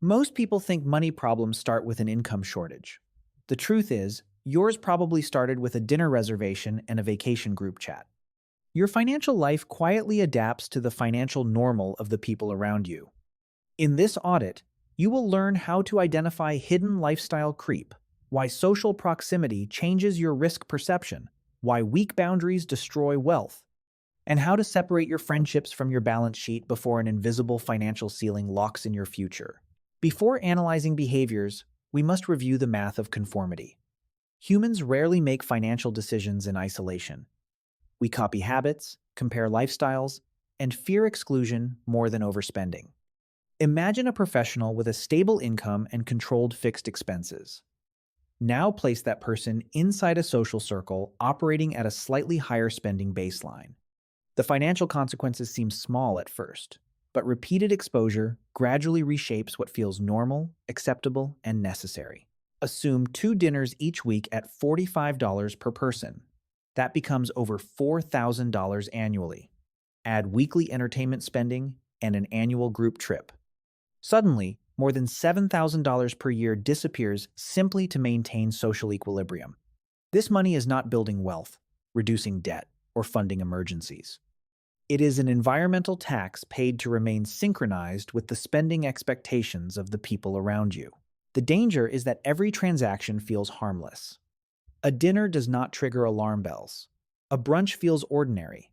Most people think money problems start with an income shortage. The truth is, yours probably started with a dinner reservation and a vacation group chat. Your financial life quietly adapts to the financial normal of the people around you. In this audit, you will learn how to identify hidden lifestyle creep, why social proximity changes your risk perception, why weak boundaries destroy wealth, and how to separate your friendships from your balance sheet before an invisible financial ceiling locks in your future. Before analyzing behaviors, we must review the math of conformity. Humans rarely make financial decisions in isolation. We copy habits, compare lifestyles, and fear exclusion more than overspending. Imagine a professional with a stable income and controlled fixed expenses. Now place that person inside a social circle operating at a slightly higher spending baseline. The financial consequences seem small at first, but repeated exposure gradually reshapes what feels normal, acceptable, and necessary. Assume 2 dinners each week at $45 per person. That becomes over $4,000 annually. Add weekly entertainment spending and an annual group trip. Suddenly, more than $7,000 per year disappears simply to maintain social equilibrium. This money is not building wealth, reducing debt, or funding emergencies. It is an environmental tax paid to remain synchronized with the spending expectations of the people around you. The danger is that every transaction feels harmless. A dinner does not trigger alarm bells. A brunch feels ordinary.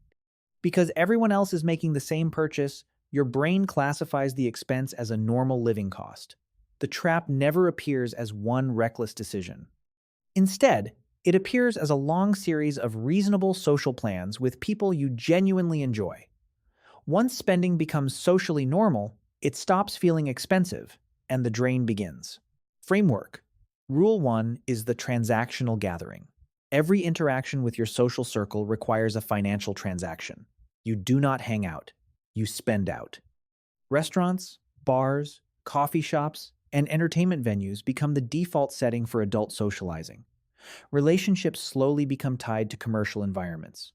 Because everyone else is making the same purchase, your brain classifies the expense as a normal living cost. The trap never appears as one reckless decision. Instead, it appears as a long series of reasonable social plans with people you genuinely enjoy. Once spending becomes socially normal, it stops feeling expensive, and the drain begins. Framework. Rule 1 is the transactional gathering. Every interaction with your social circle requires a financial transaction. You do not hang out. You spend out. Restaurants, bars, coffee shops, and entertainment venues become the default setting for adult socializing. Relationships slowly become tied to commercial environments.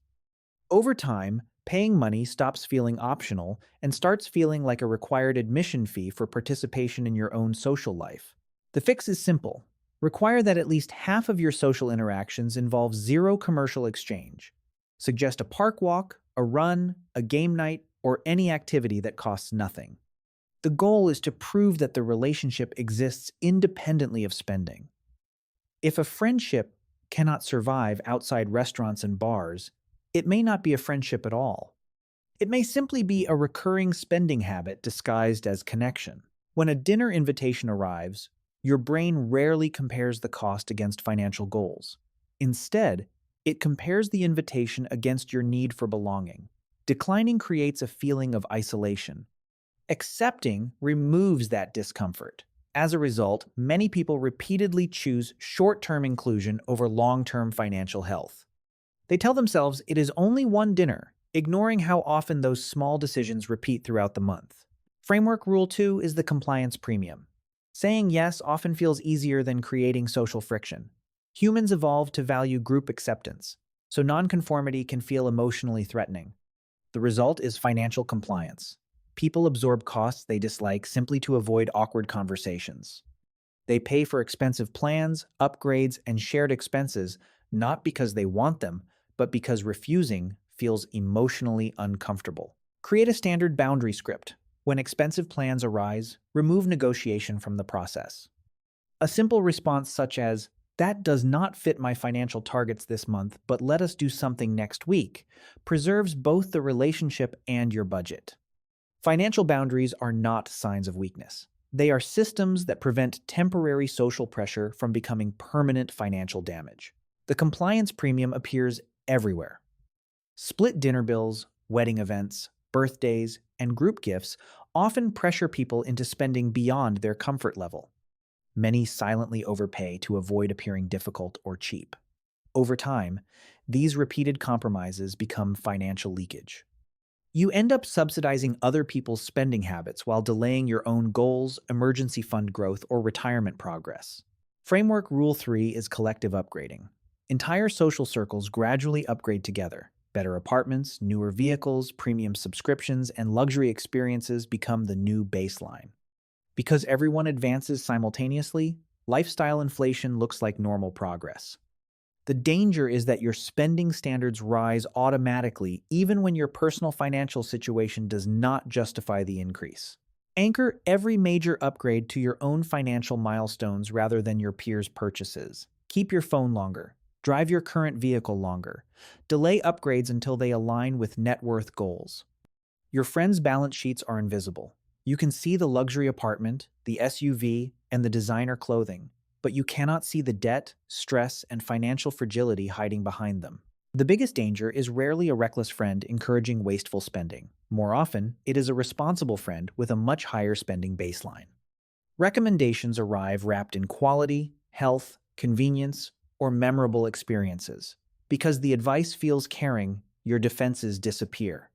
Over time, paying money stops feeling optional and starts feeling like a required admission fee for participation in your own social life. The fix is simple. Require that at least half of your social interactions involve zero commercial exchange. Suggest a park walk, a run, a game night, or any activity that costs nothing. The goal is to prove that the relationship exists independently of spending. If a friendship cannot survive outside restaurants and bars, it may not be a friendship at all. It may simply be a recurring spending habit disguised as connection. When a dinner invitation arrives, your brain rarely compares the cost against financial goals. Instead, it compares the invitation against your need for belonging. Declining creates a feeling of isolation. Accepting removes that discomfort. As a result, many people repeatedly choose short-term inclusion over long-term financial health. They tell themselves it is only one dinner, ignoring how often those small decisions repeat throughout the month. Framework Rule 2 is the compliance premium. Saying yes often feels easier than creating social friction. Humans evolved to value group acceptance, so nonconformity can feel emotionally threatening. The result is financial compliance. People absorb costs they dislike simply to avoid awkward conversations. They pay for expensive plans, upgrades, and shared expenses not because they want them, but because refusing feels emotionally uncomfortable. Create a standard boundary script. When expensive plans arise, remove negotiation from the process. A simple response such as, "That does not fit my financial targets this month, but let us do something next week," preserves both the relationship and your budget. Financial boundaries are not signs of weakness. They are systems that prevent temporary social pressure from becoming permanent financial damage. The compliance premium appears everywhere. Split dinner bills, wedding events, birthdays, and group gifts often pressure people into spending beyond their comfort level. Many silently overpay to avoid appearing difficult or cheap. Over time, these repeated compromises become financial leakage. You end up subsidizing other people's spending habits while delaying your own goals, emergency fund growth, or retirement progress. Framework Rule 3 is collective upgrading. Entire social circles gradually upgrade together. Better apartments, newer vehicles, premium subscriptions, and luxury experiences become the new baseline. Because everyone advances simultaneously, lifestyle inflation looks like normal progress. The danger is that your spending standards rise automatically even when your personal financial situation does not justify the increase. Anchor every major upgrade to your own financial milestones rather than your peers' purchases. Keep your phone longer. Drive your current vehicle longer. Delay upgrades until they align with net worth goals. Your friends' balance sheets are invisible. You can see the luxury apartment, the SUV, and the designer clothing, but you cannot see the debt, stress, and financial fragility hiding behind them. The biggest danger is rarely a reckless friend encouraging wasteful spending. More often, it is a responsible friend with a much higher spending baseline. Recommendations arrive wrapped in quality, health, convenience, or memorable experiences. Because the advice feels caring, your defenses disappear.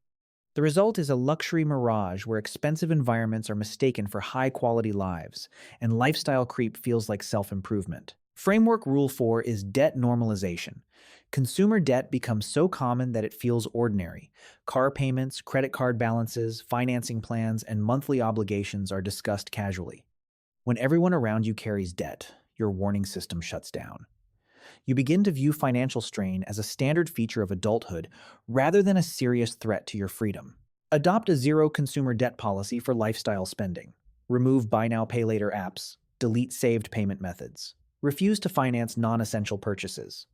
The result is a luxury mirage where expensive environments are mistaken for high-quality lives, and lifestyle creep feels like self-improvement. Framework Rule 4 is debt normalization. Consumer debt becomes so common that it feels ordinary. Car payments, credit card balances, financing plans, and monthly obligations are discussed casually. When everyone around you carries debt, your warning system shuts down. You begin to view financial strain as a standard feature of adulthood rather than a serious threat to your freedom. Adopt a zero consumer debt policy for lifestyle spending. Remove buy now, pay later apps. Delete saved payment methods. Refuse to finance non-essential purchases.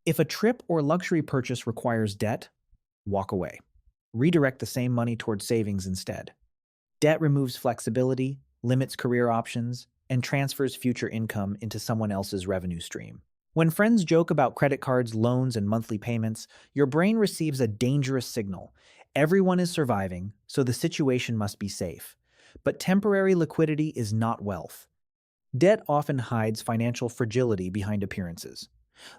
If a trip or luxury purchase requires debt, walk away. Redirect the same money towards savings instead. Debt removes flexibility, limits career options, and transfers future income into someone else's revenue stream. When friends joke about credit cards, loans, and monthly payments, your brain receives a dangerous signal. Everyone is surviving, so the situation must be safe. But temporary liquidity is not wealth. Debt often hides financial fragility behind appearances.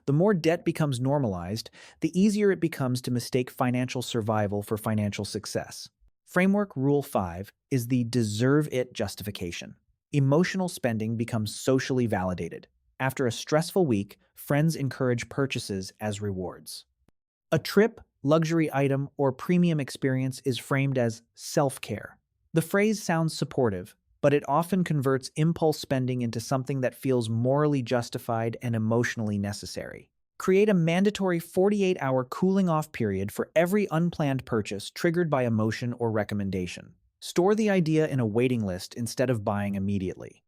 The more debt becomes normalized, the easier it becomes to mistake financial survival for financial success. Framework Rule 5 is the deserve it justification. Emotional spending becomes socially validated. After a stressful week, friends encourage purchases as rewards. A trip, luxury item, or premium experience is framed as self-care. The phrase sounds supportive, but it often converts impulse spending into something that feels morally justified and emotionally necessary. Create a mandatory 48-hour cooling-off period for every unplanned purchase triggered by emotion or recommendation. Store the idea in a waiting list instead of buying immediately.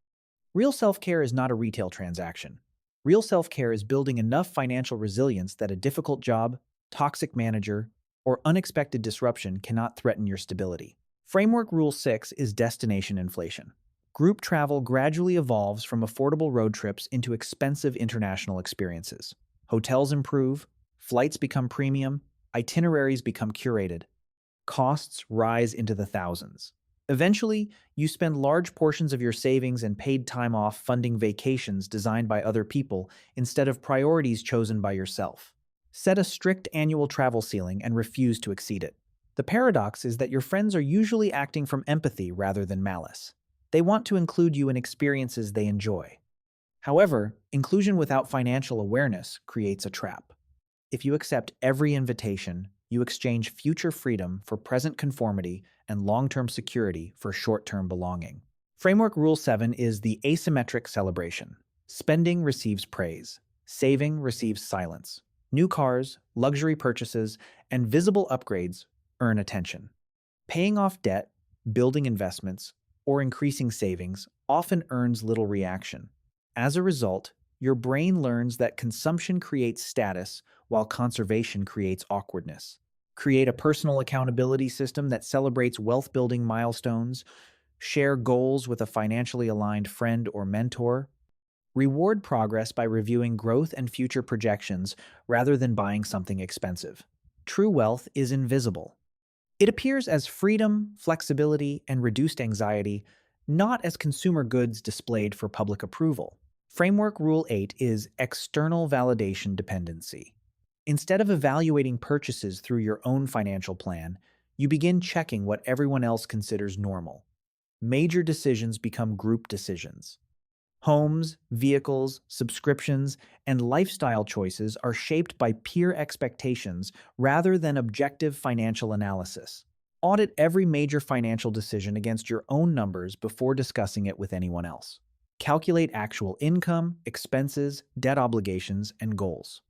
Real self-care is not a retail transaction. Real self-care is building enough financial resilience that a difficult job, toxic manager, or unexpected disruption cannot threaten your stability. Framework Rule 6 is destination inflation. Group travel gradually evolves from affordable road trips into expensive international experiences. Hotels improve, flights become premium, itineraries become curated. Costs rise into the thousands. Eventually, you spend large portions of your savings and paid time off funding vacations designed by other people instead of priorities chosen by yourself. Set a strict annual travel ceiling and refuse to exceed it. The paradox is that your friends are usually acting from empathy rather than malice. They want to include you in experiences they enjoy. However, inclusion without financial awareness creates a trap. If you accept every invitation, you exchange future freedom for present conformity and long-term security for short-term belonging. Framework Rule 7 is the asymmetric celebration. Spending receives praise. Saving receives silence. New cars, luxury purchases, and visible upgrades earn attention. Paying off debt, building investments, or increasing savings often earns little reaction. As a result, your brain learns that consumption creates status while conservation creates awkwardness. Create a personal accountability system that celebrates wealth-building milestones. Share goals with a financially aligned friend or mentor. Reward progress by reviewing growth and future projections rather than buying something expensive. True wealth is invisible. It appears as freedom, flexibility, and reduced anxiety, not as consumer goods displayed for public approval. Framework Rule 8 is external validation dependency. Instead of evaluating purchases through your own financial plan, you begin checking what everyone else considers normal. Major decisions become group decisions. Homes, vehicles, subscriptions, and lifestyle choices are shaped by peer expectations rather than objective financial analysis. Audit every major financial decision against your own numbers before discussing it with anyone else. Calculate actual income, expenses, debt obligations, and goals.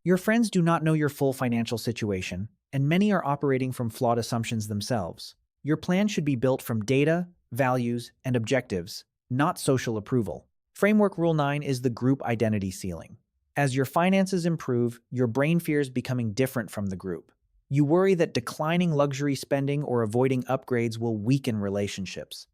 Your friends do not know your full financial situation, and many are operating from flawed assumptions themselves. Your plan should be built from data, values, and objectives, not social approval. Framework Rule 9 is the group identity ceiling. As your finances improve, your brain fears becoming different from the group. You worry that declining luxury spending or avoiding upgrades will weaken relationships.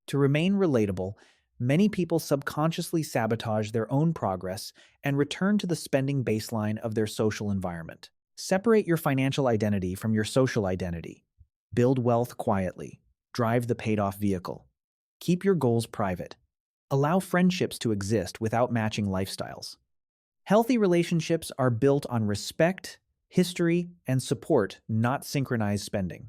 To remain relatable, many people subconsciously sabotage their own progress and return to the spending baseline of their social environment. Separate your financial identity from your social identity. Build wealth quietly. Drive the paid-off vehicle. Keep your goals private. Allow friendships to exist without matching lifestyles. Healthy relationships are built on respect, history, and support, not synchronized spending.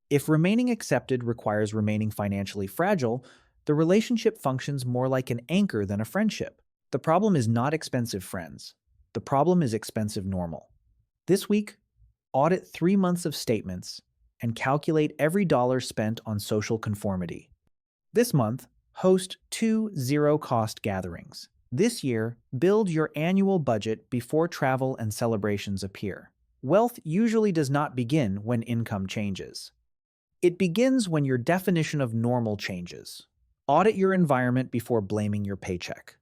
If remaining accepted requires remaining financially fragile, the relationship functions more like an anchor than a friendship. The problem is not expensive friends. The problem is expensive normal. This week, audit 3 months of statements and calculate every dollar spent on social conformity. This month, host 2 zero-cost gatherings. This year, build your annual budget before travel and celebrations appear. Wealth usually does not begin when income changes. It begins when your definition of normal changes. Audit your environment before blaming your paycheck.